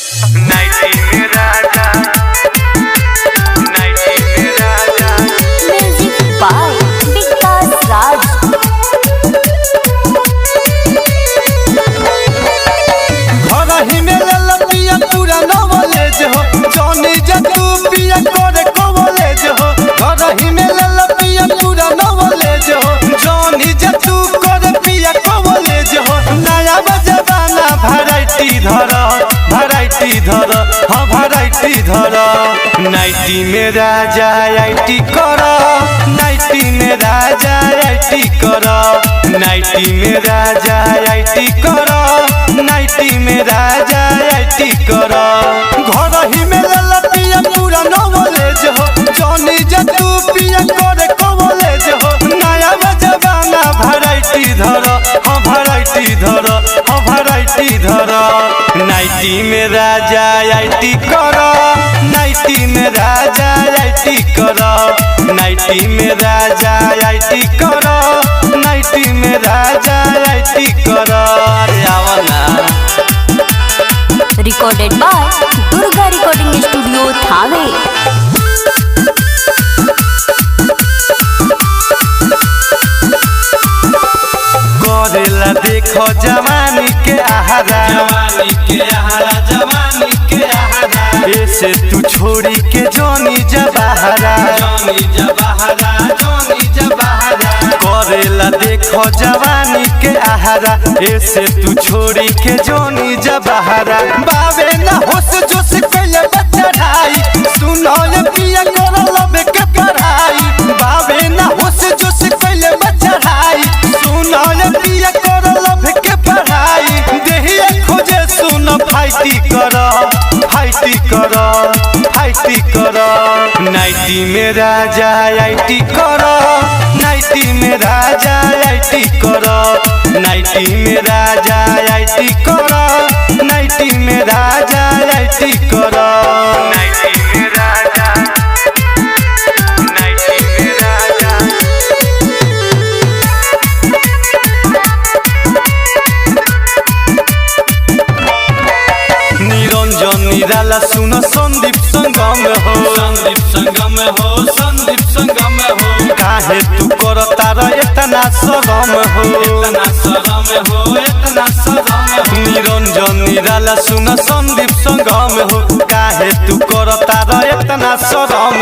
Nightie में राजा, nightie में राजा। Music by विकास राज। घर ही में लपिया पूरा नॉलेज हो, जॉनी जतू पिया करे कॉलेज हो। घर ही में लपिया पूरा नॉलेज हो, जॉनी जतू करे पिया कॉलेज हो। नया बजवाना वैरायटी धर, वैरायटी धर, हाँ वैरायटी धर। नाइटी में राजा आईटी कर, नाइटी में राजा आईटी कर, नाइटी में राजा आईटी कर, नाइटी में राजा आईटी कर। घर ही में लपिया पूरा नॉलेज हो, जॉनी जतू पिया करे कॉलेज हो। नया बजवाना वैरायटी धर, हाँ वैरायटी धर, हाँ वैरायटी धर। नाइटी में राजा आईटी कर, नाइटी में राजा आईटी कर, नाइटी में राजा आईटी कर, नाइटी में राजा आईटी कर। अरे आवना। Recorded by Durga recording studio Thawe. करेला देखो जवानी के आहारा, जवानी के आहारा, जवानी के आहारा। ऐसे तू छोड़ी के जॉनी जवाहरा, जॉनी जवाहरा, जॉनी जवाहरा। करेला देखो जवानी के आहारा, ऐसे तू छोड़ी के जॉनी जवाहरा। बावे ना होश जोश कैले बच्चा ढाई, सुनो ये पिया करो लबे के पढ़ाई। बावे ना होश जोश कैले बच्चा ढाई, सुनो ये पिया करो लबे के पढ़ाई। देहिए खोजे सुनो फाइटी करो, फाइटी करो, फाइटी करो। नाइटी में राजा आईटी करो, नाइटी में राजा आईटी करो, नाइटी में राजा आईटी करो, नाइटी में राजा आईटी करो। नाइटी में राजा, नाइटी में राजा। निरंजन निराला सुनो संदीप संगम हो, संदीप संगम हो, संदीप संगम हो। काहे तू करता रह इतना शरम हो, इतना शरम हो, इतना शरम हो। निरंजन निराला सुनो संदीप संगम हो, काहे तू करता रह इतना शरम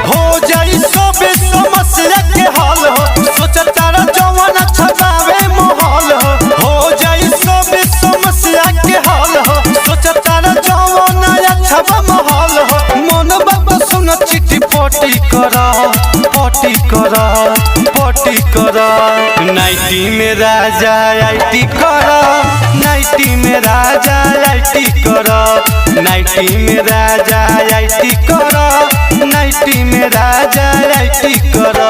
हो जाई सब समस्या के हल हो। सोचता रह जवान छबावे महल हो जाई सब समस्या के हल हो। सोचता रह जवान छबा महल हो। मन बाबा सुन चिट्ठी पोटी कर, पोटी कर, पोटी कर। नाइटी में राजा आईटी कर, नाइटी में राजा आईटी कर, नाइटी में राजा आईटी कर, नाइटी में राजा आईटी कर।